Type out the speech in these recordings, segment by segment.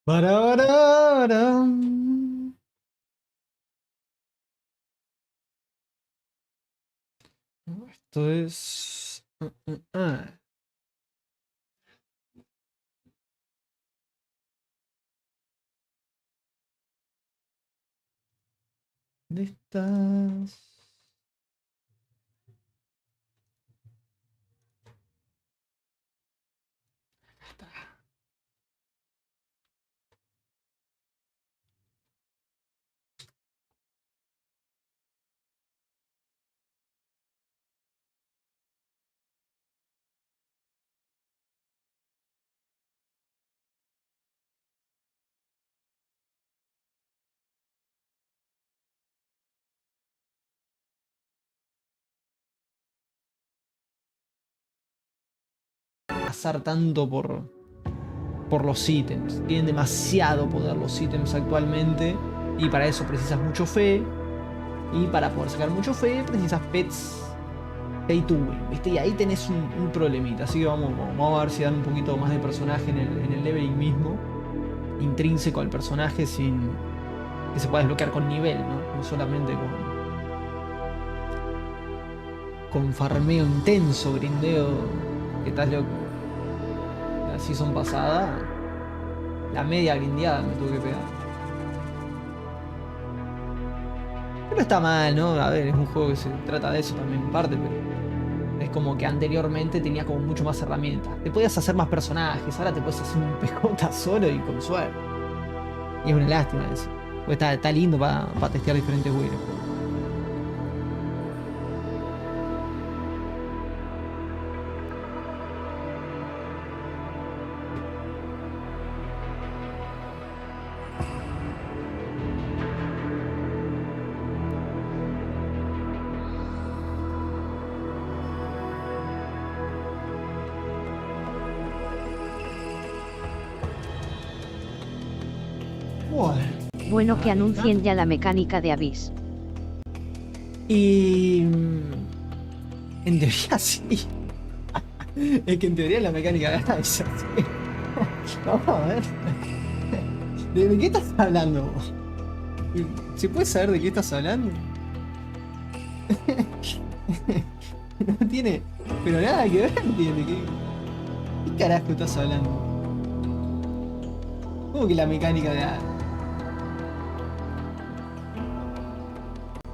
Barararam. Esto es... ¿Dónde estás? Pasar tanto por los ítems. Tienen demasiado poder los ítems actualmente. Y para eso precisas mucho fe. Y para poder sacar mucho fe precisas pets pay to win, ¿viste? Y ahí tenés un problemita. Así que vamos a ver si dan un poquito más de personaje en el leveling mismo. Intrínseco al personaje sin que se pueda desbloquear con nivel, ¿no? No solamente con farmeo intenso, grindeo. ¿Qué tal loco? La season pasada, la media grindeada me tuve que pegar. Pero está mal, ¿no? A ver, es un juego que se trata de eso también en parte, pero es como que anteriormente tenía como mucho más herramientas. Te podías hacer más personajes, ahora te puedes hacer un PJ solo y con suerte. Y es una lástima eso. Pues está lindo para testear diferentes builds. Bueno que anuncien ya la mecánica de Abyss. Y... en teoría sí. Es que en teoría la mecánica de Abyss es así. Vamos a ver. ¿De qué estás hablando vos? ¿Se puede saber de qué estás hablando? No tiene... pero nada que ver, tiene. ¿Qué carajo estás hablando? ¿Cómo que la mecánica de Abyss?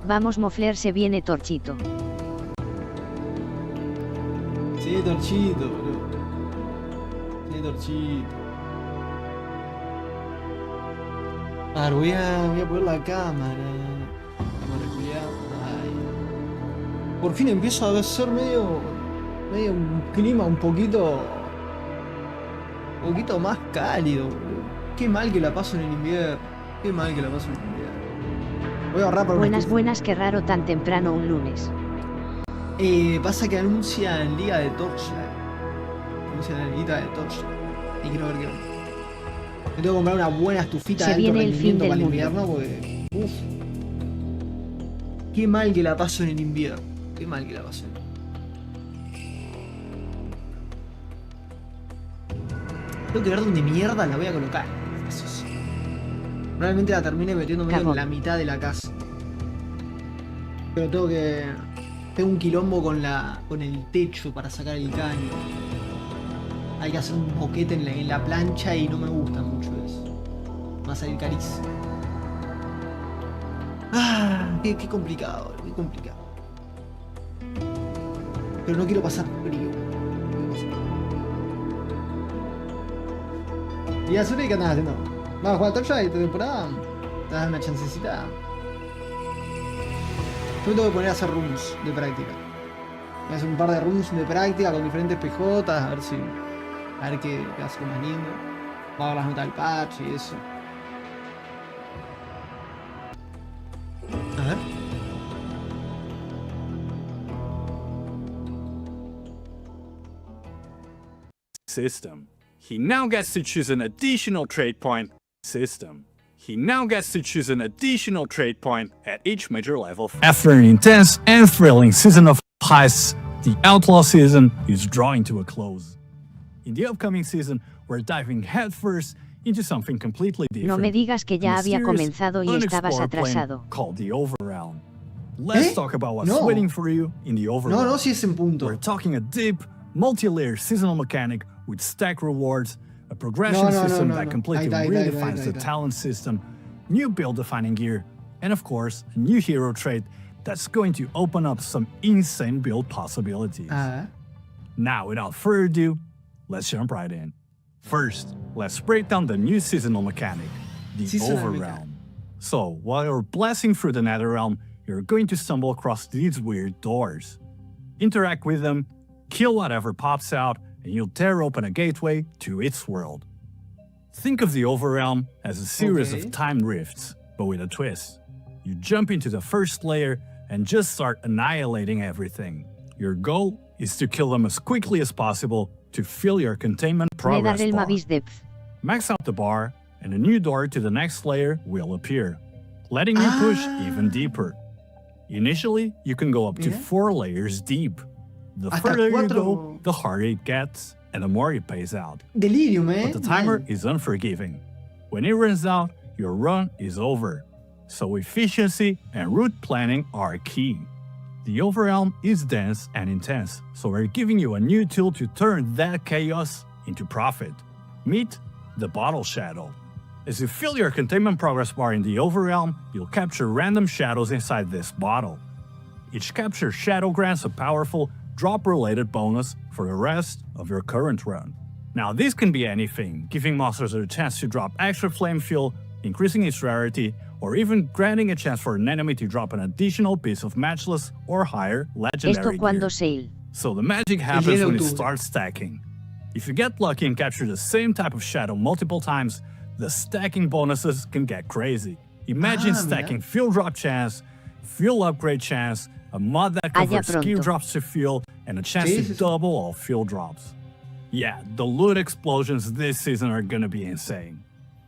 Vamos Mofler, se viene Torchito. Sí, Torchito, bro. Sí, Torchito. A ver, voy a poner la cámara. Cámara culiada. Ay. Por fin empiezo a ser medio un clima un poquito más cálido, bro. Qué mal que la paso en el invierno. Qué mal que la paso en el invierno. Voy a ahorrar para Buenas, qué raro tan temprano un lunes. Pasa que anuncian Liga de Torchlight. Anuncian la Liga de Torchlight. Y quiero ver qué onda. Me tengo que comprar una buena estufita de alto rendimiento para el invierno porque... Uff. Qué mal que la paso en el invierno. Qué mal que la paso en el invierno. Tengo que ver dónde mierda la voy a colocar. Eso sí. Probablemente la termine metiéndome en la mitad de la casa. Pero tengo un quilombo con el techo para sacar el caño. hay que hacer un boquete en la plancha y no me gusta mucho eso. Va a salir carísimo. Qué complicado, qué complicado. Pero no quiero pasar frío. ¿Y Azuri qué andás haciendo? ¿Vamos a jugar Torchlight esta temporada? ¿Te das una chancecita? Yo me tengo que poner a hacer runs de práctica. Voy a hacer un par de runs de práctica con diferentes PJs, a ver qué hace más lindo. Vamos a ver las notas del patch y eso. A ver. System. He now gets to choose an additional trade point. System. He now gets to choose an additional trade point at each major level. After an intense and thrilling season of heists, the Outlaw season is drawing to a close. In the upcoming season, we're diving headfirst into something completely different. No me digas que ya había comenzado y estabas atrasado. Called the Overrealm. Let's talk about what's waiting for you in the Overrealm. No, si es en punto. We're talking a deep, multi-layer seasonal mechanic with stack rewards, a progression system that completely redefines the talent system, new build-defining gear, and of course, a new hero trait that's going to open up some insane build possibilities. Now, without further ado, let's jump right in. First, let's break down the new seasonal mechanic, the Overrealm. So, while you're blasting through the Netherrealm, you're going to stumble across these weird doors. Interact with them, kill whatever pops out, and you'll tear open a gateway to its world. Think of the Overrealm as a series of time rifts, but with a twist. You jump into the first layer and just start annihilating everything. Your goal is to kill them as quickly as possible to fill your containment progress bar. Max out the bar, and a new door to the next layer will appear, letting you push even deeper. Initially, you can go up to 4 layers deep. The further you go, the harder it gets, and the more it pays out. Delirium, But the timer is unforgiving. When it runs out, your run is over. So efficiency and route planning are key. The Overrealm is dense and intense, so we're giving you a new tool to turn that chaos into profit. Meet the Bottle Shadow. As you fill your containment progress bar in the Overrealm, you'll capture random shadows inside this bottle. Each captured shadow grants a powerful drop-related bonus for the rest of your current run. Now this can be anything, giving monsters a chance to drop extra flame fuel, increasing its rarity, or even granting a chance for an enemy to drop an additional piece of matchless or higher legendary gear. So the magic happens when it starts stacking. If you get lucky and capture the same type of shadow multiple times, the stacking bonuses can get crazy. Imagine stacking fuel drop chance, fuel upgrade chance, a mod that converts gear drops to fuel, and a chance to double all fuel drops. Yeah, the loot explosions this season are gonna be insane.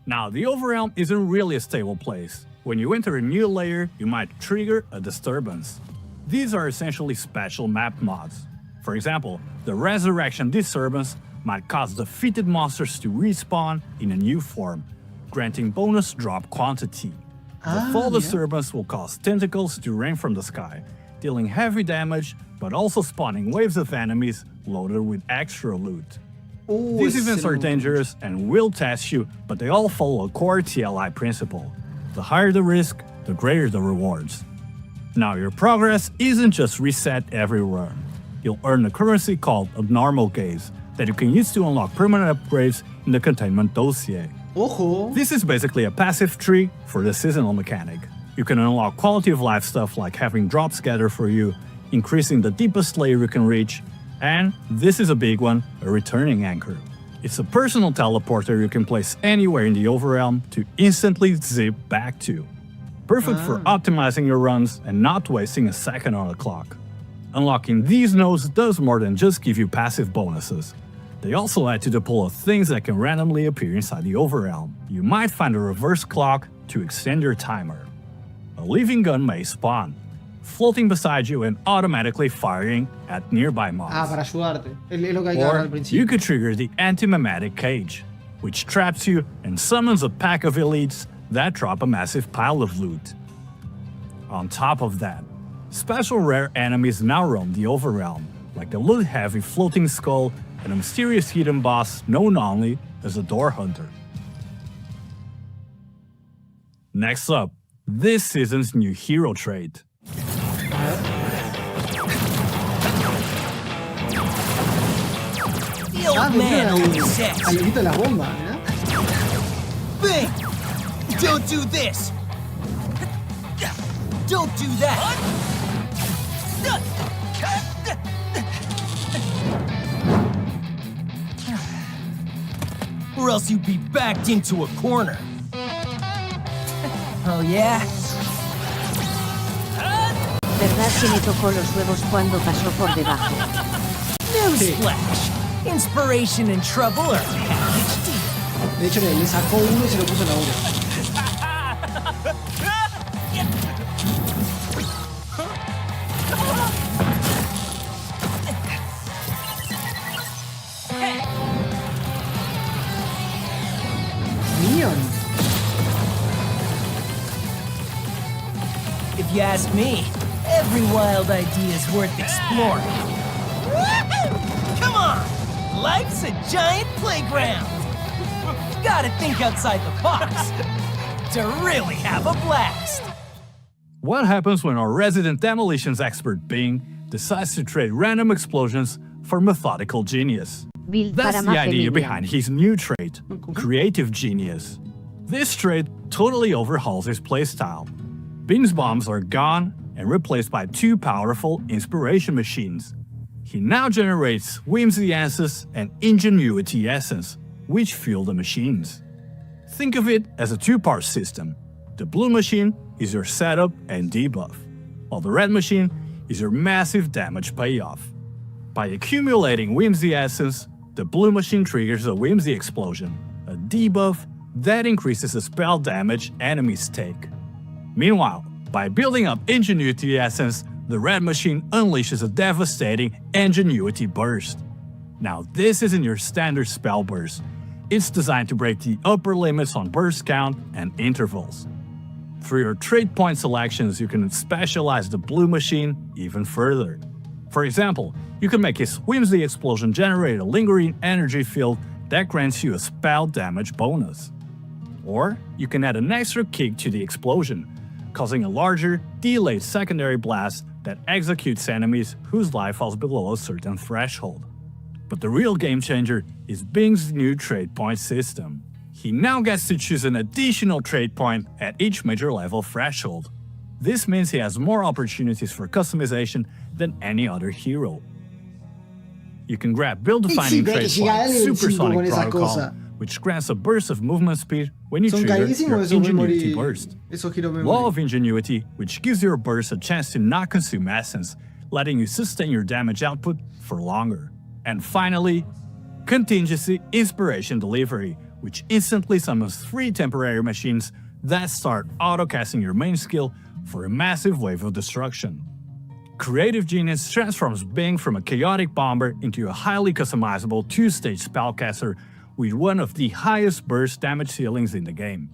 Now, the Overrealm isn't really a stable place. When you enter a new layer, you might trigger a disturbance. These are essentially special map mods. For example, the Resurrection Disturbance might cause defeated monsters to respawn in a new form, granting bonus drop quantity. The Fall Disturbance will cause tentacles to rain from the sky, dealing heavy damage, but also spawning waves of enemies loaded with extra loot. These events are dangerous and will test you, but they all follow a core TLI principle. The higher the risk, the greater the rewards. Now, your progress isn't just reset every run. You'll earn a currency called Abnormal Gaze that you can use to unlock permanent upgrades in the containment dossier. This is basically a passive tree for the seasonal mechanic. You can unlock quality of life stuff like having drops gather for you, increasing the deepest layer you can reach, and this is a big one, a returning anchor. It's a personal teleporter you can place anywhere in the Overrealm to instantly zip back to. Perfect for optimizing your runs and not wasting a second on the clock. Unlocking these nodes does more than just give you passive bonuses. They also add to the pool of things that can randomly appear inside the Overrealm. You might find a reverse clock to extend your timer. A living gun may spawn, floating beside you and automatically firing at nearby mobs. Para ayudarte. Es lo que hay que agarrar al principio. You could trigger the Anti-Mimetic Cage, which traps you and summons a pack of elites that drop a massive pile of loot. On top of that, special rare enemies now roam the Overrealm, like the loot-heavy Floating Skull and a mysterious hidden boss known only as the Door Hunter. Next up, this season's new hero trait. The old man always says, Alevita la bomba, ¿eh? Bing! Don't do this! Don't do that! Or else you'd be backed into a corner. Oh yeah? ¿Verdad que me tocó los huevos cuando pasó por debajo? Newsflash! Inspiration and trouble are packaged deep. De hecho, le sacó uno y se lo puso en la otra. Minion. If you ask me, every wild idea is worth exploring. Come on! Life's a giant playground! You gotta think outside the box to really have a blast! What happens when our resident demolitions expert Bing decides to trade random explosions for methodical genius? Build That's para the más idea Emilian. behind his new trait, Creative Genius. This trait totally overhauls his playstyle. Bing's bombs are gone and replaced by two powerful inspiration machines. He now generates Whimsy Essence and Ingenuity Essence, which fuel the machines. Think of it as a two-part system. The blue machine is your setup and debuff, while the red machine is your massive damage payoff. By accumulating Whimsy Essence, the blue machine triggers a Whimsy Explosion, a debuff that increases the spell damage enemies take. Meanwhile, by building up Ingenuity Essence, the red machine unleashes a devastating Ingenuity Burst. Now this isn't your standard spell burst. It's designed to break the upper limits on burst count and intervals. Through your trait point selections, you can specialize the blue machine even further. For example, you can make his Whimsy Explosion generate a lingering energy field that grants you a spell damage bonus. Or you can add an extra kick to the explosion, causing a larger, delayed secondary blast that executes enemies whose life falls below a certain threshold. But the real game changer is Bing's new trait point system. He now gets to choose an additional trait point at each major level threshold. This means he has more opportunities for customization than any other hero. You can grab build-defining Sí, trait sí, point dale el 5 Supersonic con esa Protocol, cosa. which grants a burst of movement speed when you Son trigger your carísimos esos Ingenuity memory. burst. Esos hero memory. Law of Ingenuity, which gives your burst a chance to not consume essence, letting you sustain your damage output for longer. And finally, Contingency Inspiration Delivery, which instantly summons 3 temporary machines that start auto-casting your main skill for a massive wave of destruction. Creative Genius transforms Bing from a chaotic bomber into a highly customizable 2-stage spellcaster with one of the highest burst damage ceilings in the game.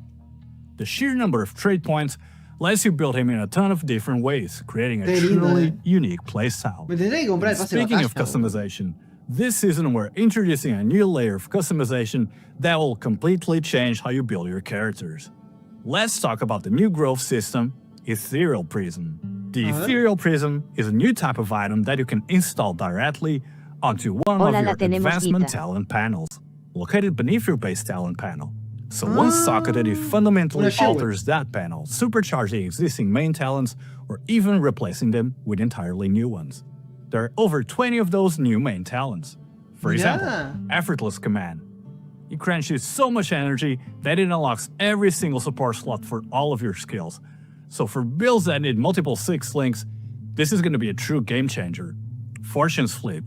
The sheer number of trait points lets you build him in a ton of different ways, creating a Qué lindo, truly unique playstyle. Me tendré que comprar el pase de Speaking of batalla, boludo. customization, this season we're introducing a new layer of customization that will completely change how you build your characters. Let's talk about the new growth system, Ethereal Prism. The Ethereal Prism is a new type of item that you can install directly onto one Hola, of la your tenemos, advancement Gita. talent panels, located beneath your base talent panel. So once socketed, it fundamentally Una shell alters that panel, supercharging existing main talents or even replacing them with entirely new ones. There are over 20 of those new main talents. For example, Yeah. Effortless Command. It grants you so much energy that it unlocks every single support slot for all of your skills. So for builds that need multiple 6 links, this is going to be a true game changer. Fortune's Flip.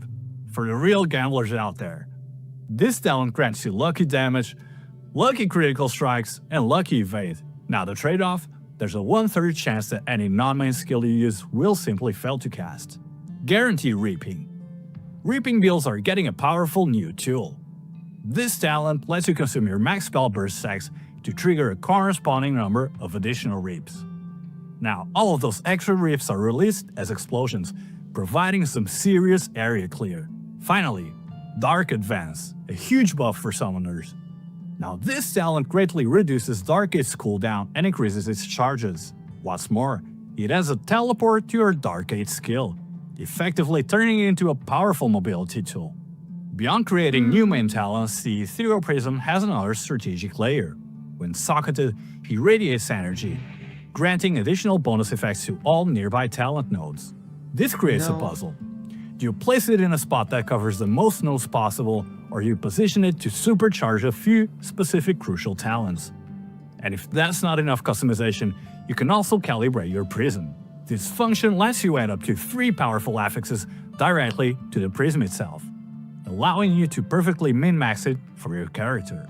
For the real gamblers out there. This talent grants you lucky damage, lucky critical strikes, and lucky evade. Now the trade-off? There's a 1/3 chance that any non-main skill you use will simply fail to cast. Guarantee Reaping. Reaping builds are getting a powerful new tool. This talent lets you consume your max spell burst stacks to trigger a corresponding number of additional reaps. Now, all of those extra reaps are released as explosions, providing some serious area clear. Finally, Dark Advance, a huge buff for summoners. Now this talent greatly reduces Dark Age's cooldown and increases its charges. What's more, it has a teleport to your Dark Age skill, effectively turning it into a powerful mobility tool. Beyond creating new main talents, the Ethereal Prism has another strategic layer. When socketed, he radiates energy, granting additional bonus effects to all nearby talent nodes. This creates a puzzle. Do you place it in a spot that covers the most nodes possible, or you position it to supercharge a few specific crucial talents? And if that's not enough customization, you can also calibrate your prism. This function lets you add up to 3 powerful affixes directly to the prism itself, allowing you to perfectly min-max it for your character.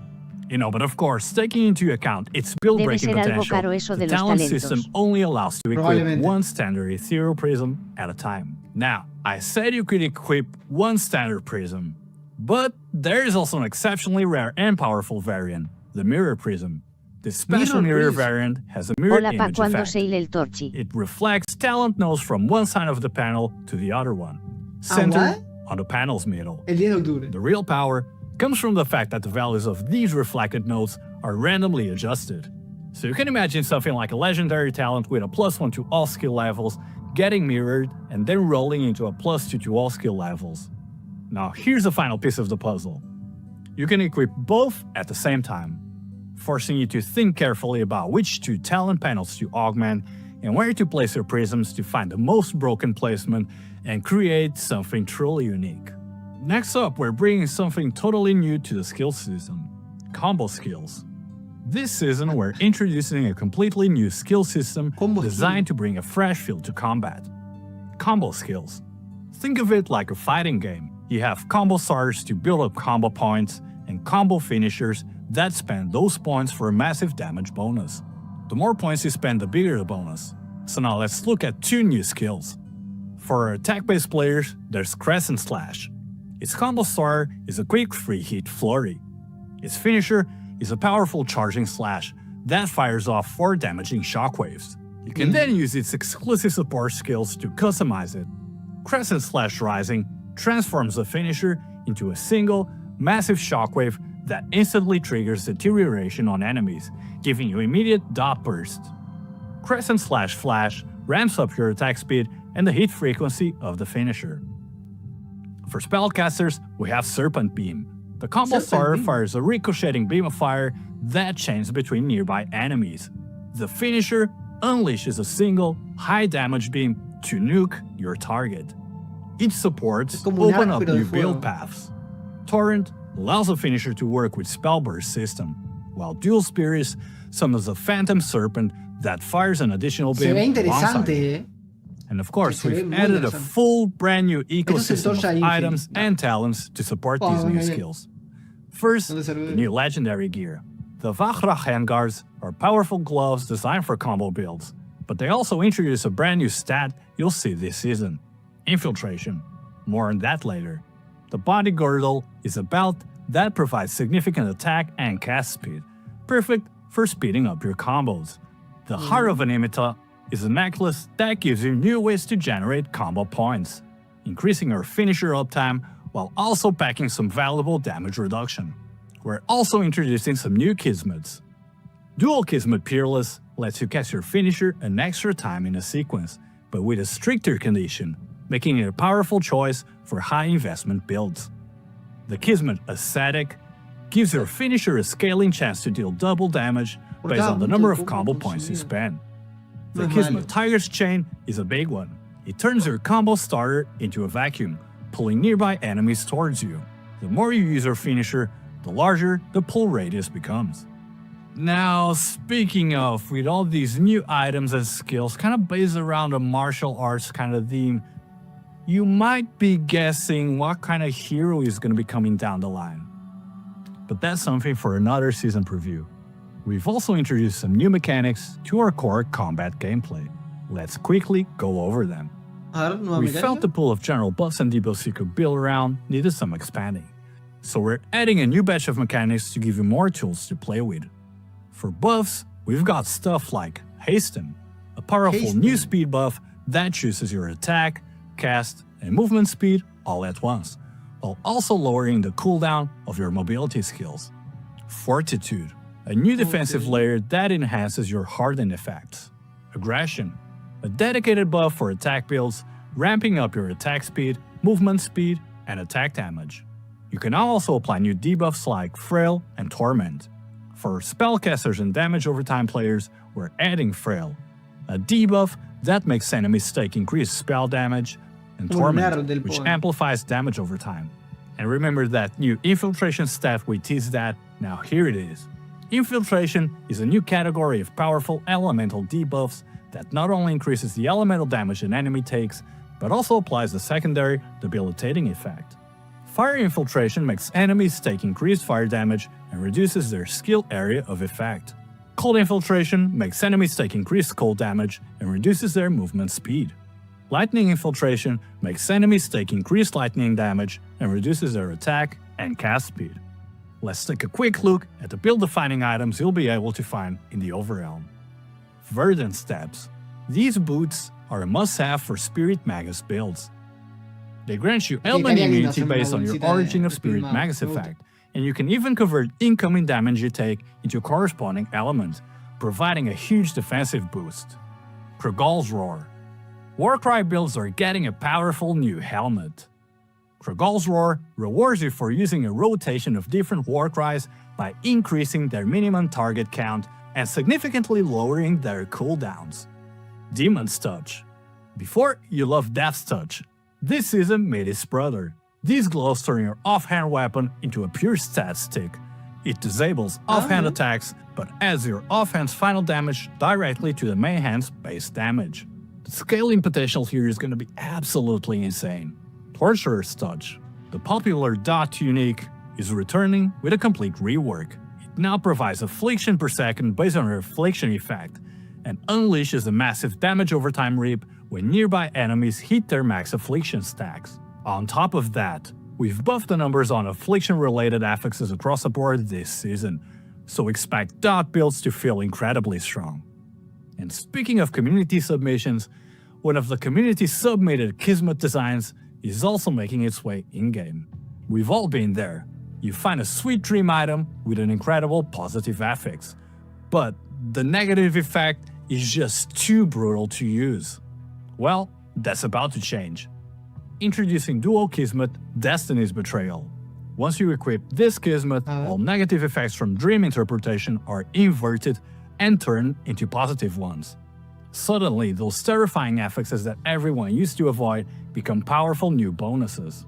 But of course, taking into account its build-breaking potential, the talent system only allows to equip one standard Ethereal Prism at a time. Now, I said you could equip one standard prism, but there is also an exceptionally rare and powerful variant, the Mirror Prism. This special mirror variant has a mirror image effect. It reflects talent nodes from one side of the panel to the other one, centered on the panel's middle. The real power comes from the fact that the values of these reflected nodes are randomly adjusted. So you can imagine something like a legendary talent with a +1 to all skill levels getting mirrored and then rolling into a +2 to all skill levels. Now here's the final piece of the puzzle. You can equip both at the same time, forcing you to think carefully about which 2 talent panels to augment and where to place your prisms to find the most broken placement and create something truly unique. Next up, we're bringing something totally new to the skill system: combo skills. This season, we're introducing a completely new skill system designed to bring a fresh feel to combat. Combo skills. Think of it like a fighting game. You have combo starters to build up combo points, and combo finishers that spend those points for a massive damage bonus. The more points you spend, the bigger the bonus. So now let's look at 2 new skills. For attack-based players, there's Crescent Slash. Its combo starter is a quick free-hit flurry. Its finisher is a powerful charging slash that fires off 4 damaging shockwaves. You can then use its exclusive support skills to customize it. Crescent Slash Rising transforms the finisher into a single, massive shockwave that instantly triggers deterioration on enemies, giving you immediate dot burst. Crescent Slash Flash ramps up your attack speed and the hit frequency of the finisher. For spellcasters, we have Serpent Beam. The combo starter fires a ricocheting beam of fire that chains between nearby enemies. The finisher unleashes a single, high-damage beam to nuke your target. Each supports open up new build paths. Torrent allows the finisher to work with Spellburst system, while Dual Spirits summons a Phantom Serpent that fires an additional beam alongside it. And of course, we've added a full brand new ecosystem of items and talents to support these new skills. First, the new legendary gear. The Vajra handguards are powerful gloves designed for combo builds, but they also introduce a brand new stat you'll see this season: Infiltration. More on that later. The body girdle is a belt that provides significant attack and cast speed, perfect for speeding up your combos. The Heart of Animita is a necklace that gives you new ways to generate combo points, increasing your finisher uptime while also packing some valuable damage reduction. We're also introducing some new Kismets. Dual Kismet Peerless lets you cast your finisher an extra time in a sequence, but with a stricter condition, making it a powerful choice for high-investment builds. The Kismet Ascetic gives your finisher a scaling chance to deal double damage based on the number of combo points you spend. The Kismet Tiger's Chain is a big one. It turns your combo starter into a vacuum, pulling nearby enemies towards you. The more you use your finisher, the larger the pull radius becomes. Now, speaking of, with all these new items and skills kind of based around a martial arts kind of theme, you might be guessing what kind of hero is going to be coming down the line. But that's something for another season preview. We've also introduced some new mechanics to our core combat gameplay. Let's quickly go over them. We felt the pool of general buffs and debuffs you could build around needed some expanding. So we're adding a new batch of mechanics to give you more tools to play with. For buffs, we've got stuff like Hasten, a powerful new speed buff that chooses your attack, cast, and movement speed all at once, while also lowering the cooldown of your mobility skills. Fortitude, a new defensive layer that enhances your hardened effects. Aggression, a dedicated buff for attack builds, ramping up your attack speed, movement speed, and attack damage. You can now also apply new debuffs like Frail and Torment. For spellcasters and damage over time players, we're adding Frail, a debuff that makes enemies take increased spell damage, and Torment, which amplifies damage over time. And remember that new Infiltration stat we teased at, now here it is. Infiltration is a new category of powerful elemental debuffs that not only increases the elemental damage an enemy takes, but also applies a secondary, debilitating effect. Fire Infiltration makes enemies take increased fire damage and reduces their skill area of effect. Cold Infiltration makes enemies take increased cold damage and reduces their movement speed. Lightning Infiltration makes enemies take increased lightning damage and reduces their attack and cast speed. Let's take a quick look at the build-defining items you'll be able to find in the Overrealm. Verdant Steps. These boots are a must-have for Spirit Magus builds. They grant you element immunity based on your Origin of Spirit Magus effect, and you can even convert incoming damage you take into a corresponding element, providing a huge defensive boost. Krogal's Roar. Warcry builds are getting a powerful new helmet. Krogal's Roar rewards you for using a rotation of different Warcries by increasing their minimum target count and significantly lowering their cooldowns. Demon's Touch. Before, you loved Death's Touch. This season made its brother. These gloves turn your offhand weapon into a pure stat stick. It disables offhand attacks, but adds your offhand's final damage directly to the main hand's base damage. The scaling potential here is going to be absolutely insane. Torturer's Touch. The popular Dot unique is returning with a complete rework. It now provides affliction per second based on her affliction effect, and unleashes a massive damage over time reap when nearby enemies hit their max affliction stacks. On top of that, we've buffed the numbers on affliction-related affixes across the board this season, so expect Dot builds to feel incredibly strong. And speaking of community submissions, one of the community-submitted Kismet designs is also making its way in-game. We've all been there. You find a sweet dream item with an incredible positive affix, but the negative effect is just too brutal to use. Well, that's about to change. Introducing Duo Kismet, Destiny's Betrayal. Once you equip this Kismet, all negative effects from Dream Interpretation are inverted and turned into positive ones. Suddenly, those terrifying affixes that everyone used to avoid become powerful new bonuses.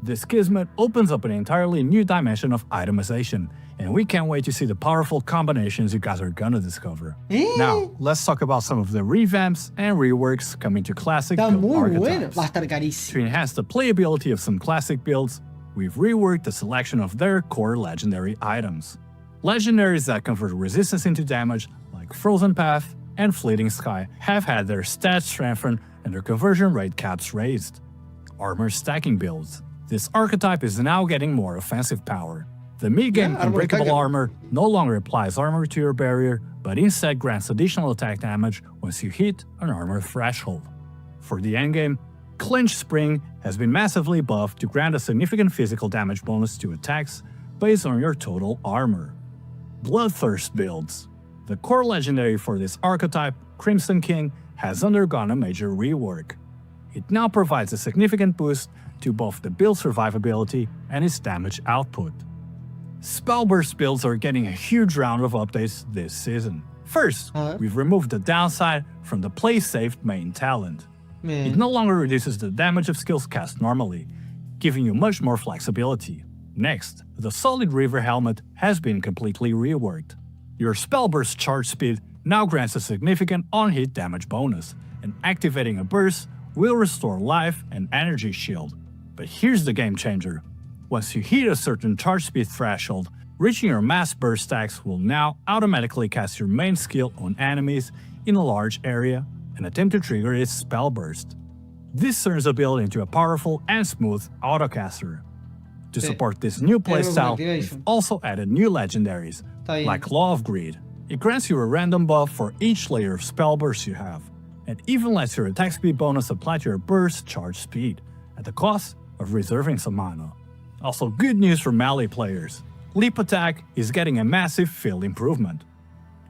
This Kismet opens up an entirely new dimension of itemization, and we can't wait to see the powerful combinations you guys are gonna discover. Now, let's talk about some of the revamps and reworks coming to classic build archetypes. Va a estar carísimo. To enhance the playability of some classic builds, we've reworked the selection of their core legendary items. Legendaries that convert resistance into damage, like Frozen Path and Fleeting Sky, have had their stats strengthened and their conversion rate caps raised. Armor stacking builds. This archetype is now getting more offensive power. The mid-game Unbreakable Armor no longer applies armor to your barrier, but instead grants additional attack damage once you hit an armor threshold. For the endgame, Clinch Spring has been massively buffed to grant a significant physical damage bonus to attacks based on your total armor. Bloodthirst builds. The core legendary for this archetype, Crimson King, has undergone a major rework. It now provides a significant boost to both the build survivability and its damage output. Spellburst builds are getting a huge round of updates this season. First, we've removed the downside from the play-safe main talent. It no longer reduces the damage of skills cast normally, giving you much more flexibility. Next, the Solid River helmet has been completely reworked. Your Spellburst charge speed now grants a significant on-hit damage bonus, and activating a burst will restore life and energy shield. But here's the game changer. Once you hit a certain charge speed threshold, reaching your mass burst stacks will now automatically cast your main skill on enemies in a large area and attempt to trigger its spell burst. This turns the build into a powerful and smooth autocaster. To support this new playstyle, we've also added new legendaries, like Law of Greed. It grants you a random buff for each layer of spell burst you have, and even lets your attack speed bonus apply to your burst charge speed, at the cost of reserving some mana. Also good news for melee players. Leap attack is getting a massive field improvement.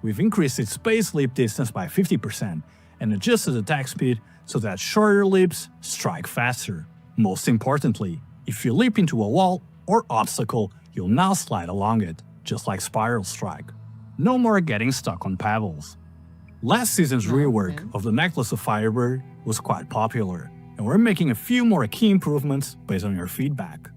We've increased its base leap distance by 50% and adjusted attack speed so that shorter leaps strike faster. Most importantly, if you leap into a wall or obstacle, you'll now slide along it, just like Spiral Strike. No more getting stuck on pebbles. Last season's rework of the Necklace of Firebird was quite popular, and we're making a few more key improvements based on your feedback.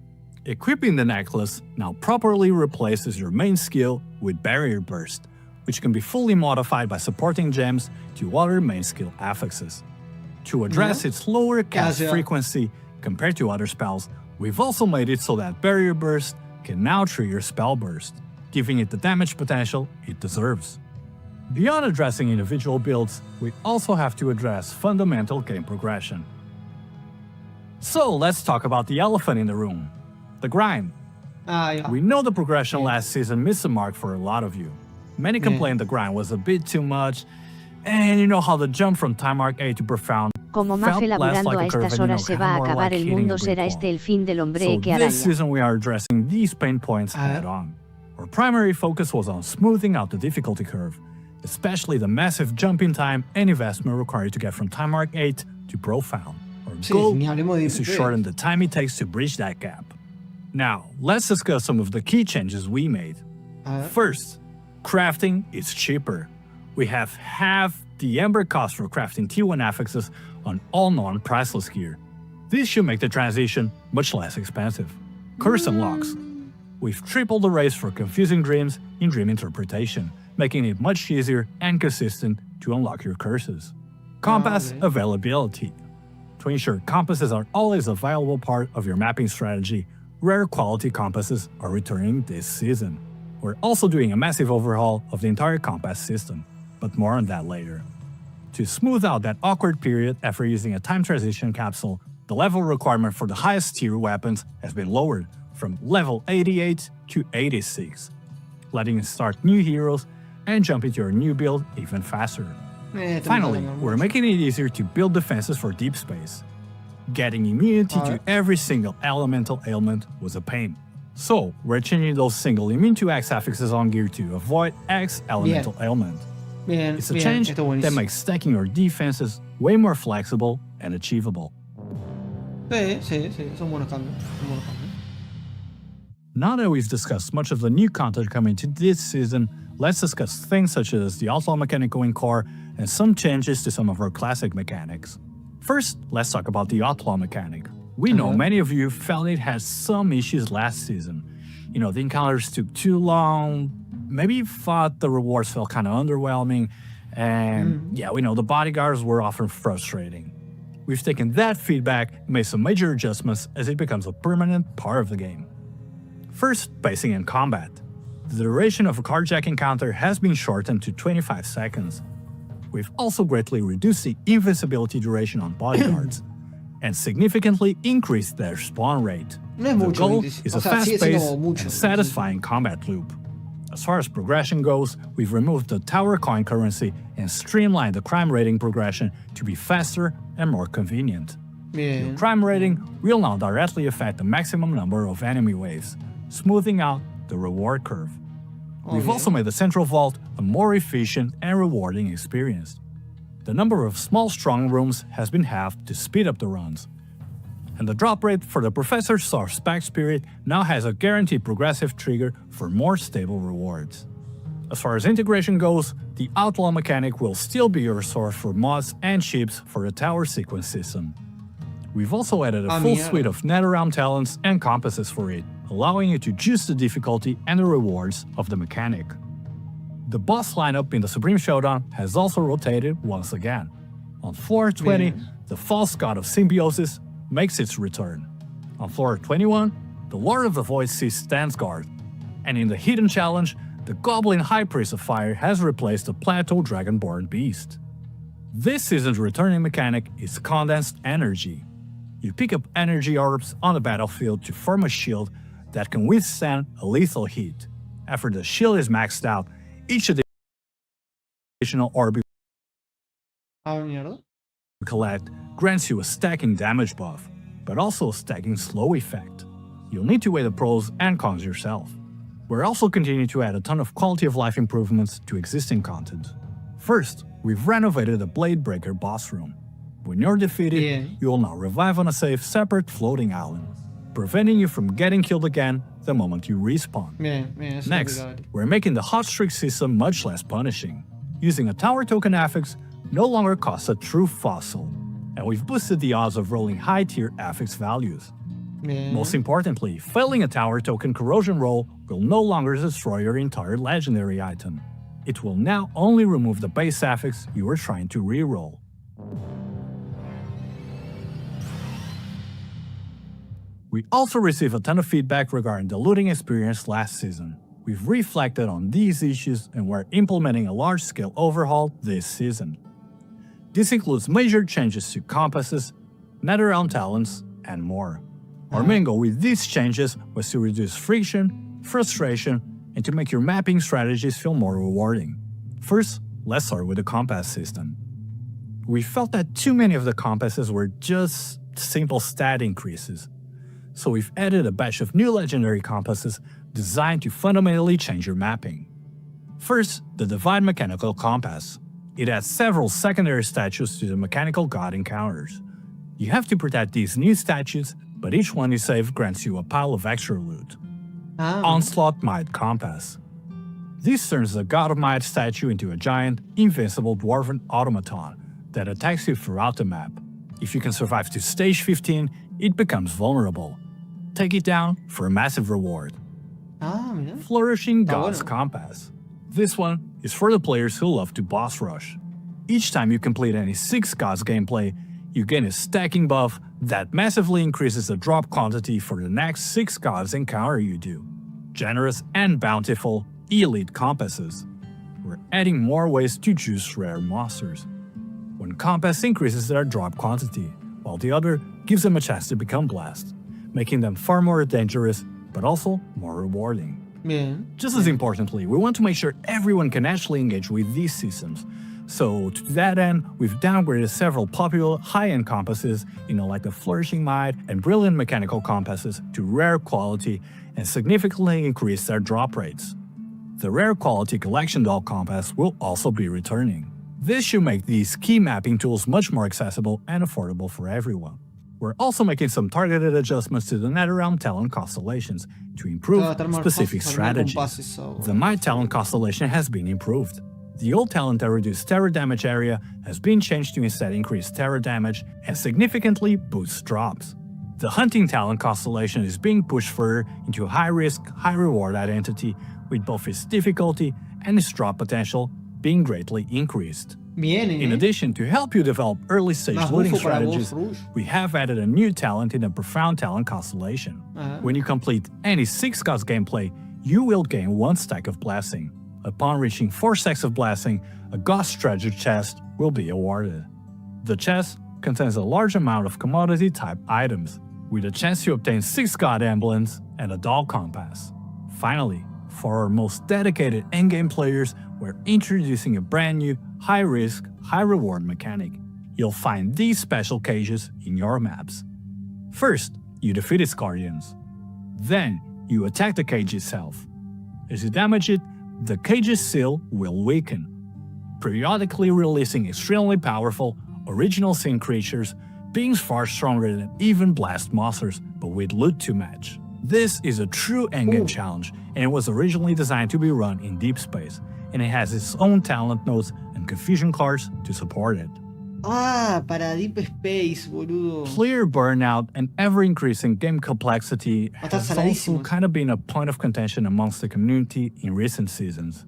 Equipping the necklace now properly replaces your main skill with Barrier Burst, which can be fully modified by supporting gems to other main skill affixes. To address its lower cast frequency compared to other spells, we've also made it so that Barrier Burst can now trigger Spell Burst, giving it the damage potential it deserves. Beyond addressing individual builds, we also have to address fundamental game progression. So let's talk about the elephant in the room, the grind. We know the progression last season missed the mark for a lot of you. Many complained the grind was a bit too much, and you know how the jump from Time Arc 8 to Profound Como Mafe laburando a estas horas se va a acabar el mundo, será este el fin del hombre que araña. This season we are addressing these pain points head on. Our primary focus was on smoothing out the difficulty curve, especially the massive jumping time and investment required to get from Time Arc 8 to Profound. Our goal is to shorten the time it takes to bridge that gap. Now, let's discuss some of the key changes we made. First, crafting is cheaper. We have half the Ember cost for crafting T1 affixes on all non-priceless gear. This should make the transition much less expensive. Curse unlocks. We've tripled the rates for confusing dreams in Dream Interpretation, making it much easier and consistent to unlock your curses. Compass availability. To ensure compasses are always a viable part of your mapping strategy, rare quality compasses are returning this season. We're also doing a massive overhaul of the entire compass system, but more on that later. To smooth out that awkward period after using a time transition capsule, the level requirement for the highest tier weapons has been lowered from level 88 to 86, letting you start new heroes and jump into your new build even faster. Finally, we're making it easier to build defenses for deep space. Getting immunity to every single elemental ailment was a pain. So, we're changing those single immune to X affixes on gear to avoid X elemental ailment. It's a change that makes stacking your defenses way more flexible and achievable. Son buenos cambios. Now that we've discussed much of the new content coming to this season, let's discuss things such as the Outlaw mechanic going core and some changes to some of our classic mechanics. First, let's talk about the Outlaw mechanic. We know many of you felt it had some issues last season. You know, the encounters took too long, maybe you thought the rewards felt kind of underwhelming, and we know the bodyguards were often frustrating. We've taken that feedback and made some major adjustments as it becomes a permanent part of the game. First, pacing in combat. The duration of a carjack encounter has been shortened to 25 seconds. We've also greatly reduced the invincibility duration on bodyguards, and significantly increased their spawn rate. The goal is a fast-paced and satisfying combat loop. As far as progression goes, we've removed the tower coin currency and streamlined the crime rating progression to be faster and more convenient. Your crime rating will now directly affect the maximum number of enemy waves, smoothing out the reward curve. We've also made the central vault a more efficient and rewarding experience. The number of small strong rooms has been halved to speed up the runs. And the drop rate for the Professor's Source Spec Spirit now has a guaranteed progressive trigger for more stable rewards. As far as integration goes, the Outlaw mechanic will still be your source for mods and chips for the tower sequence system. We've also added a full suite of NetherRealm talents and compasses for it, allowing you to juice the difficulty and the rewards of the mechanic. The boss lineup in the Supreme Showdown has also rotated once again. On floor 20, the False God of Symbiosis makes its return. On floor 21, the Lord of the Void Sea stands guard. And in the Hidden Challenge, the Goblin High Priest of Fire has replaced the Plateau Dragonborn Beast. This season's returning mechanic is Condensed Energy. You pick up energy orbs on the battlefield to form a shield that can withstand a lethal hit. After the shield is maxed out, each additional orb you collect grants you a stacking damage buff, but also a stacking slow effect. you'll need to weigh the pros and cons yourself. We're also continuing to add a ton of quality of life improvements to existing content. First, we've renovated the Blade Breaker boss room. When you're defeated, you will now revive on a safe, separate floating island, preventing you from getting killed again the moment you respawn. Next, we're making the hot streak system much less punishing. Using a tower token affix no longer costs a true fossil, and we've boosted the odds of rolling high-tier affix values. Most importantly, failing a tower token corrosion roll will no longer destroy your entire legendary item. It will now only remove the base affix you were trying to reroll. We also received a ton of feedback regarding the looting experience last season. We've reflected on these issues and we're implementing a large-scale overhaul this season. This includes major changes to compasses, netherrealm talents, and more. Our main goal with these changes was to reduce friction, frustration, and to make your mapping strategies feel more rewarding. First, let's start with the compass system. We felt that too many of the compasses were just simple stat increases. So we've added a batch of new legendary compasses designed to fundamentally change your mapping. First, the Divine Mechanical Compass. It adds several secondary statues to the Mechanical God encounters. You have to protect these new statues, but each one you save grants you a pile of extra loot. Onslaught Might Compass. This turns the God of Might statue into a giant, invincible dwarven automaton that attacks you throughout the map. If you can survive to stage 15, it becomes vulnerable. Take it down for a massive reward. Flourishing God's Compass. This one is for the players who love to boss rush. Each time you complete any 6 Gods gameplay, you gain a stacking buff that massively increases the drop quantity for the next 6 Gods encounter you do. Generous and bountiful elite compasses. We're adding more ways to juice rare monsters. One compass increases their drop quantity, while the other gives them a chance to become blessed, making them far more dangerous, but also more rewarding. Just as importantly, we want to make sure everyone can actually engage with these systems. So to that end, we've downgraded several popular high-end compasses, like the Flourishing Might and Brilliant Mechanical Compasses, to rare quality and significantly increase their drop rates. The rare quality Collection Doll Compass will also be returning. This should make these key mapping tools much more accessible and affordable for everyone. We're also making some targeted adjustments to the Netherrealm Talent constellations to improve specific strategies. The Might Talent constellation has been improved. The old talent that reduced terror damage area has been changed to instead increase terror damage and significantly boost drops. The Hunting Talent constellation is being pushed further into a high-risk, high-reward identity, with both its difficulty and its drop potential being greatly increased. In addition, to help you develop early-stage looting strategies, we have added a new talent in the Profound Talent constellation. When you complete any 6 Gods gameplay, you will gain 1 stack of Blessing. Upon reaching 4 stacks of Blessing, a God's Treasure chest will be awarded. The chest contains a large amount of commodity-type items, with a chance to obtain 6 God emblems and a doll compass. Finally, for our most dedicated endgame players, we're introducing a brand new high-risk, high-reward mechanic. You'll find these special cages in your maps. First, you defeat its guardians. Then, you attack the cage itself. As you damage it, the cage's seal will weaken, periodically releasing extremely powerful, original sin creatures, beings far stronger than even blast monsters, but with loot to match. This is a true endgame challenge, and it was originally designed to be run in deep space, and it has its own talent nodes and confusion cards to support it. Para Deep Space, boludo. Clear burnout and ever-increasing game complexity has also kind of been a point of contention amongst the community in recent seasons.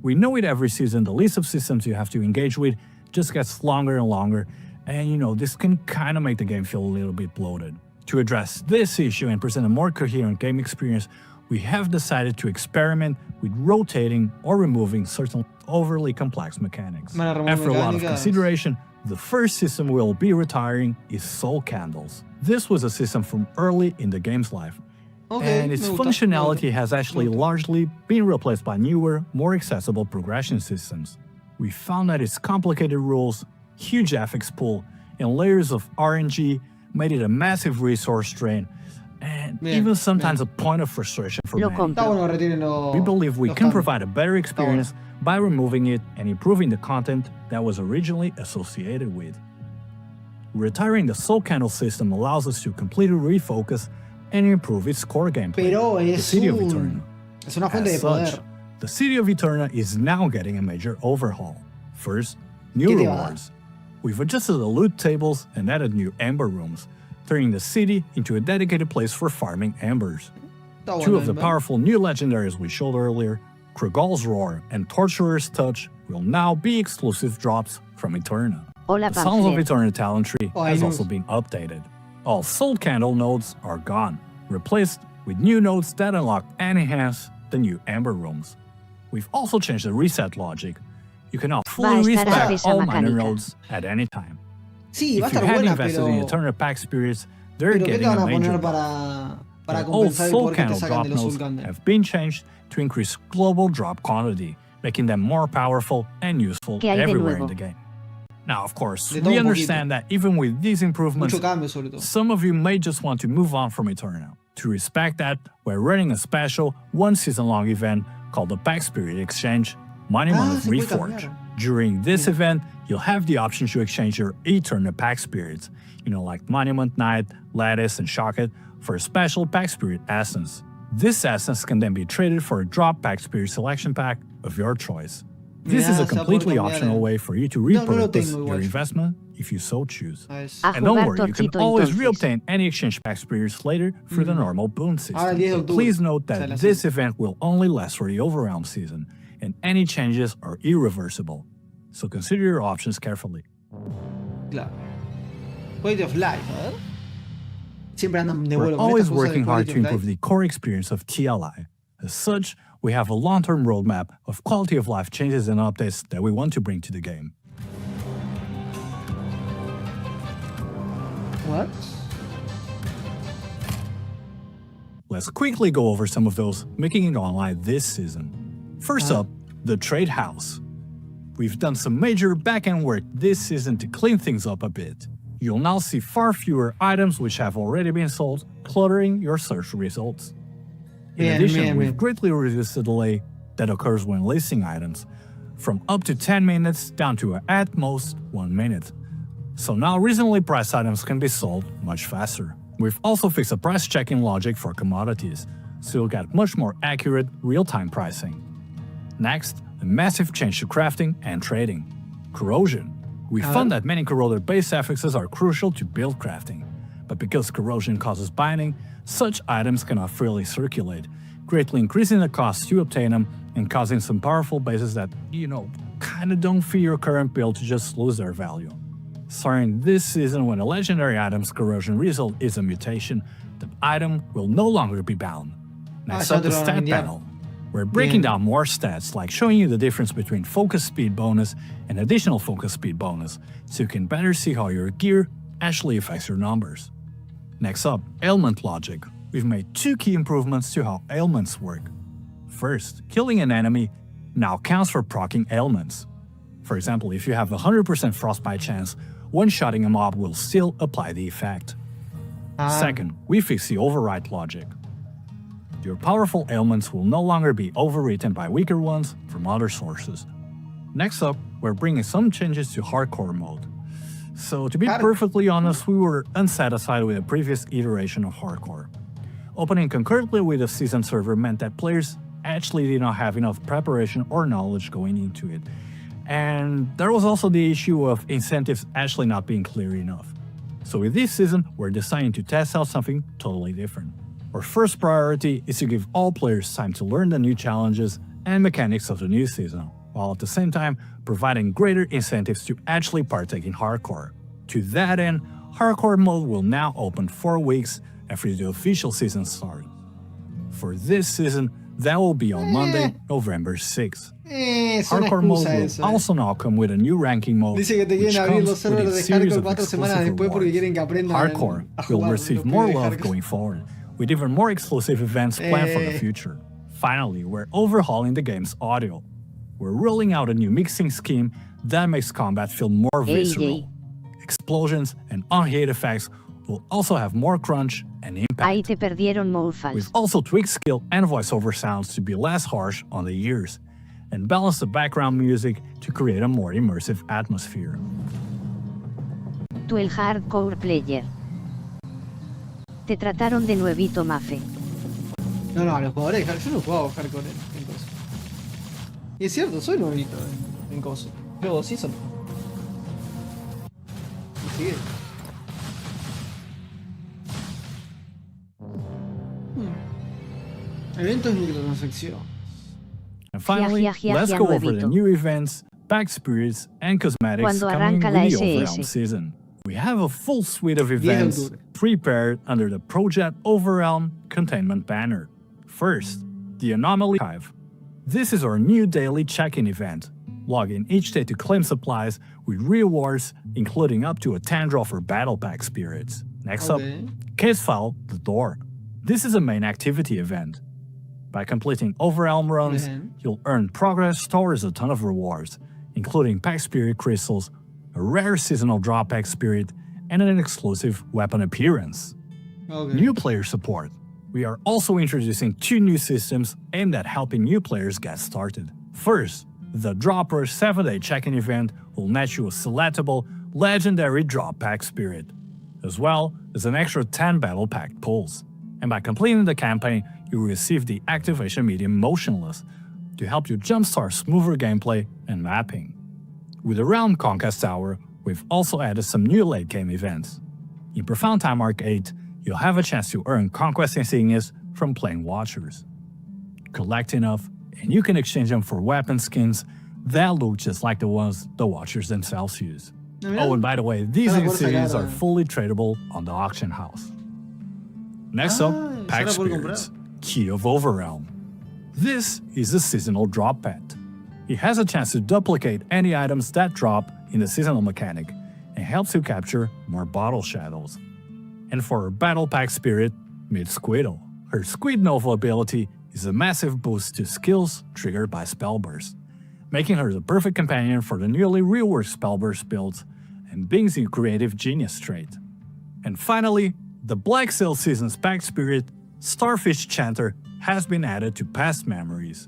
We know with every season the list of systems you have to engage with just gets longer and longer, and this can kind of make the game feel a little bit bloated. To address this issue and present a more coherent game experience, we have decided to experiment with rotating or removing certain overly complex mechanics. After a lot of consideration, the first system we'll be retiring is Soul Candles. This was a system from early in the game's life, and its functionality has actually largely been replaced by newer, more accessible progression systems. We found that its complicated rules, huge affix pool, and layers of RNG made it a massive resource drain, and Bien, even sometimes a point of frustration for Lo many. Está compro. bueno que retiren We believe we los can cambios. provide a better experience by removing it and improving the content that was originally associated with. Retiring the Soul Candle system allows us to completely refocus and improve its core gameplay, Pero the es City of Eterna. es una fuente de As poder. such, the City of Eterna is now getting a major overhaul. First, new ¿Qué te va a dar? rewards. We've adjusted the loot tables and added new Ember rooms, turning the city into a dedicated place for farming embers. Está bueno, Two of the Ember. powerful new legendaries we showed earlier, Krogal's Roar and Torturer's Touch, will now be exclusive drops from Eterna. Hola, The Songs of Pamphlet. Eterna talent tree Oh, has I also know. been updated. All Soul Candle nodes are gone, replaced with new nodes that unlock and enhance the new Ember rooms. We've also changed the reset logic. You can now Va a fully estar reset esa all minor mecánica. nodes at any time. Sí, va a If you estar had buena, invested pero, in Eterna Pack Spirits, they're pero ¿qué te getting van a a major poner buff. para All compensar el Soul poder que te Candle sacan drop de los nodes Soul Candle? have been changed to increase global drop quantity, making them more powerful and useful ¿Qué hay de everywhere in nuevo? the game. Now, of course, De todo we un understand that even with these improvements, Mucho cambio, sobre todo. some of you may just want to move on from Eterna. To respect that, we're running a special one-season-long event called the Pack Spirit Exchange, Monument of se puede Reforged. cambiar. During this event, you'll have the option to exchange your Eterna Pack Spirits, like Monument Knight, Lattice, and Shocket, for a special Pack Spirit Essence. This essence can then be traded for a drop Pack Spirit selection pack of your choice. This Mirá, is a se va a poder completely cambiar, optional way for you to No, no lo repurpose tengo your igual. investment if you so choose. A ver. A And don't jugar worry, you can Torchito always entonces. reobtain any exchange pack spirits later through the normal boon system. Ahora el 10 de But octubre please note sale that así. this event will only last for the Overrealm season, and any changes are irreversible. So consider your options carefully. Claro. Quality of life, a ver. Siempre andan de We're vuelo con always estas cosas de working hard quality to of improve life. the core experience of TLI. As such, we have a long-term roadmap of quality of life changes and updates that we want to bring to the game. What? Let's quickly go over some of those making it online this season. First up, the Trade House. We've done some major back-end work this season to clean things up a bit. You'll now see far fewer items which have already been sold, cluttering your search results. In Bien, addition, bien, we've bien. greatly reduced the delay that occurs when listing items, from up to 10 minutes down to at most 1 minute. So now reasonably priced items can be sold much faster. We've also fixed the price checking logic for commodities, so you'll get much more accurate, real-time pricing. Next, a massive change to crafting and trading. Corrosion. We found that many corroded base affixes are crucial to build crafting, but because corrosion causes binding, such items cannot freely circulate, greatly increasing the cost to obtain them and causing some powerful bases that, kinda don't fit your current build to just lose their value. Starting this season, when a legendary item's corrosion result is a mutation, the item will no longer be bound. Next ya up, te the lo van a stat enviar. panel. We're breaking Bien. down more stats, like showing you the difference between focus speed bonus and additional focus speed bonus, so you can better see how your gear actually affects your numbers. Next up, ailment logic. We've made 2 key improvements to how ailments work. First, killing an enemy now counts for proccing ailments. For example, if you have a 100% frostbite chance, one-shotting a mob will still apply the effect. Second, we fix the override logic. Your powerful ailments will no longer be overwritten by weaker ones from other sources. Next up, we're bringing some changes to hardcore mode. So to be perfectly honest, we were unsatisfied with the previous iteration of hardcore. Opening concurrently with the season server meant that players actually did not have enough preparation or knowledge going into it. And there was also the issue of incentives actually not being clear enough. So with this season, we're deciding to test out something totally different. Our first priority is to give all players time to learn the new challenges and mechanics of the new season, while at the same time providing greater incentives to actually partake in hardcore. To that end, hardcore mode will now open 4 weeks after the official season starts. For this season, that will be on Monday, November 6th. Es una Hardcore mode excusa will eso. also now come with a new ranking mode, Dice que te which quieren abrir comes los with servers a de series hardcore of 4 semanas exclusive después porque rewards. quieren que aprendan Hardcore a will jugar receive los more pibes de love hardcore. going forward, with even more exclusive events planned for the future. Finally, we're overhauling the game's audio. We're rolling out a new mixing scheme that makes combat feel more visceral. Explosions and unhate effects will also have more crunch and impact. Ahí te perdieron, Moufals. We've also tweaked skill and voiceover sounds to be less harsh on the ears, and balanced the background music to create a more immersive atmosphere. Tú el hardcore player. Te trataron de nuevito, Mafe. No, los jugadores de yo no jugaba hardcore en cosas. Y es cierto, soy nuevito en cosas. Luego sí son. Y sigue. Eventos y microtransacciones. And finally, let's go over the new events, pack spirits, and cosmetics Cuando coming arranca la with the SS. Overrealm season. We have a full suite of events prepared under the Project Overrealm containment banner. First, the Anomaly Archive. This is our new daily check-in event. Log in each day to claim supplies with rewards, including up to a 10 draw for Battle Pack spirits. Next up, Case File The Door. This is a main activity event. By completing Overrealm runs, you'll earn progress towards a ton of rewards, including Pack Spirit Crystals, a rare seasonal drop Pack Spirit, and an exclusive weapon appearance. New player support. We are also introducing 2 new systems aimed at helping new players get started. First, the Dropper 7-day check-in event will net you a selectable, legendary drop Pack Spirit, as well as an extra 10 Battle Pack pulls. And by completing the campaign, you will receive the Activation Medium Motionless to help you jumpstart smoother gameplay and mapping. With the Realm Conquest Hour, we've also added some new late-game events. In Profound Time Arc 8, you'll have a chance to earn Conquest Insignias from playing Watchers. Collect enough, and you can exchange them for weapon skins that look just like the ones the Watchers themselves use. Oh, and by the way, these insignias are fully tradable on the auction house. Next up, Pack Spirits, Key of Overrealm. This is a seasonal drop pet. It has a chance to duplicate any items that drop in the seasonal mechanic and helps you capture more bottle shadows. And for her Battle Pack Spirit, meet Squidle. Her Squid Nova ability is a massive boost to skills triggered by Spellburst, making her the perfect companion for the newly reworked Spellburst builds and Bing's new creative genius trait. And finally, the Black Sail Season's Pack Spirit, Starfish Chanter, has been added to Past Memories.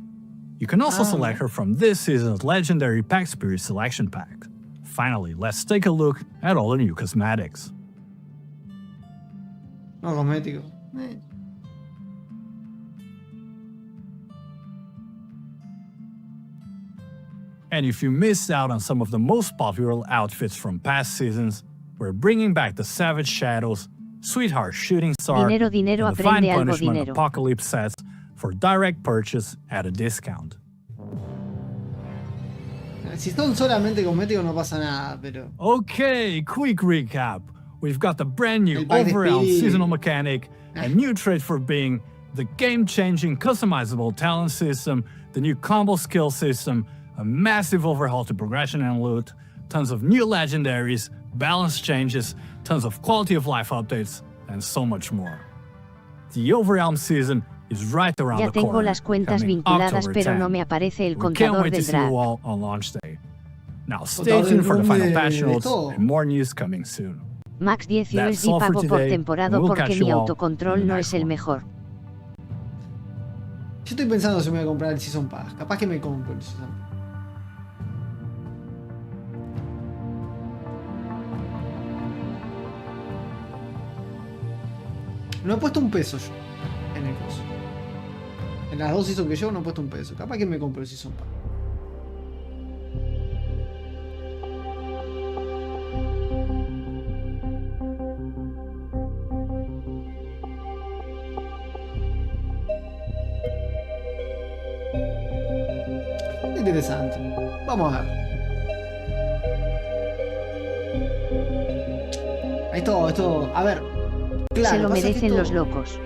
You can also select her from this season's legendary Pack Spirit selection pack. Finally, let's take a look at all the new cosmetics. No, cosmético. And if you missed out on some of the most popular outfits from past seasons, we're bringing back the Savage Shadows, Sweetheart Shooting Star, Dinero, and the aprende Divine algo, Punishment dinero. Apocalypse sets for direct purchase at a discount. Si son solamente cosméticos no pasa nada, pero... Okay, quick recap. We've got the brand new El pack de Overrealm Speedy. seasonal mechanic, a new trait for Bing, the game-changing customizable talent system, the new combo skill system, a massive overhaul to progression and loot, tons of new legendaries, balance changes, tons of quality of life updates, and so much more. The Overrealm season is right around Ya the tengo corner, las cuentas coming vinculadas, October pero 10. no me aparece el We can't contador wait to del see you drag. all on launch day. Now stay Contador tuned for the del final de patch notes todo. and more news coming soon. Max 10 That's USD all for pago por today. temporada We'll porque catch mi you all autocontrol in the no next es el one. mejor. Yo estoy pensando si me voy a comprar el Season Pass. Capaz que me compro el Season Pass. No he puesto un peso yo en el coso. En las dos Season que yo no he puesto un peso. Capaz que me compro el Season Pass. Interesante. Vamos a ver. Esto, a ver. Claro, Se lo pasa que merecen esto- los locos.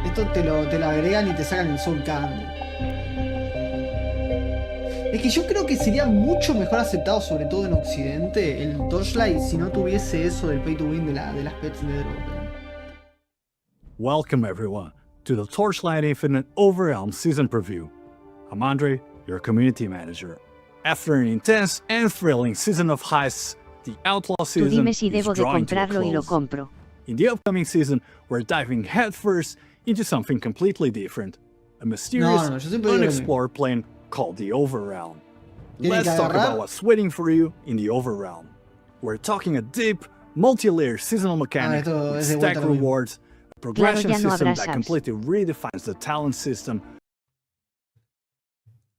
Esto te lo agregan y te sacan el Soul Candle. Es que yo creo que sería mucho mejor aceptado, sobre todo en Occidente, el Torchlight si no tuviese eso del pay to win de las pets de drop. Welcome everyone to the Torchlight Infinite Overrealm season preview. I'm Andre, your community manager. After an intense and thrilling season of heists, the Outlaw Tú season dime si is debo de drawing to a comprarlo y lo close. compro. In the upcoming season, we're diving headfirst into something completely different. A mysterious, yo siempre digo lo mismo. unexplored plane called the Overrealm. Tienen Let's que talk agarrar- about what's waiting for you in the Overrealm. We're talking a deep, multi-layer seasonal mechanic esto with es de vuelta stack lo mismo. rewards, a progression ya no system habrá that subs. completely redefines the talent system.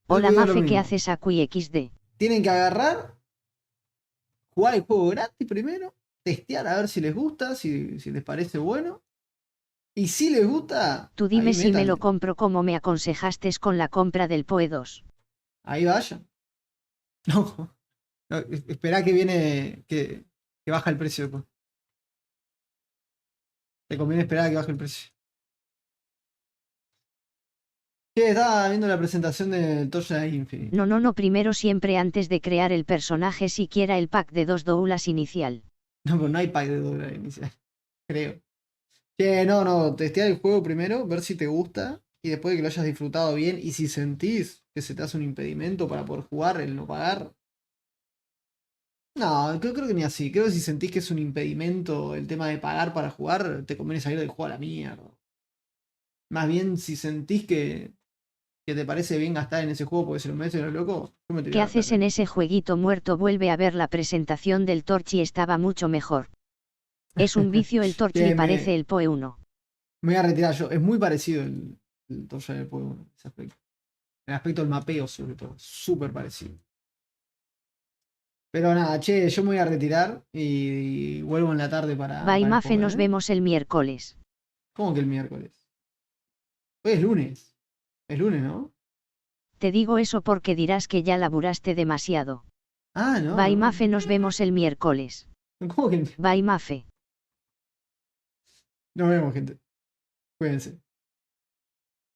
Hola Siempre digo lo Mafe, ¿qué mismo. haces aquí XD? Tienen que agarrar, jugar el juego gratis primero, testear a ver si les gusta, si les parece bueno. Y si les gusta, Tú dime ahí si me lo métanle. compro como me aconsejaste con la compra del PoE 2. Ahí vayan. No, no, esperá que viene, que baja el precio después. Te conviene esperar a que baje el precio. Che, estaba viendo la presentación del Torchlight Infinite. No, primero siempre antes de crear el personaje siquiera el pack de 2 doulas inicial. No, pero no hay pack de dólares inicial. Creo. Che, no, testear el juego primero, ver si te gusta. Y después de que lo hayas disfrutado bien. Y si sentís que se te hace un impedimento para poder jugar, el no pagar. No, creo que ni así. Creo que si sentís que es un impedimento el tema de pagar para jugar, te conviene salir del juego a la mierda. Más bien, si sentís que te parece bien gastar en ese juego porque se lo merecen los locos, yo me ¿Qué haces en ese jueguito muerto? Vuelve a ver la presentación del Torchi, estaba mucho mejor. Es un vicio el Torchi, Bien, parece el PoE 1. Me voy a retirar yo. Es muy parecido el Torchlight del Pueblo en ese aspecto. El aspecto del mapeo, sobre todo. Súper parecido. Pero nada, che, yo me voy a retirar y vuelvo en la tarde para. Bye el Mafe, poker, nos vemos el miércoles. ¿Cómo que el miércoles? Hoy es lunes. Es lunes, ¿no? Te digo eso porque dirás que ya laburaste demasiado. Ah, no. Bye no. Mafe, nos vemos el miércoles. ¿Cómo que el... Bye Mafe. Nos vemos, gente. Cuídense.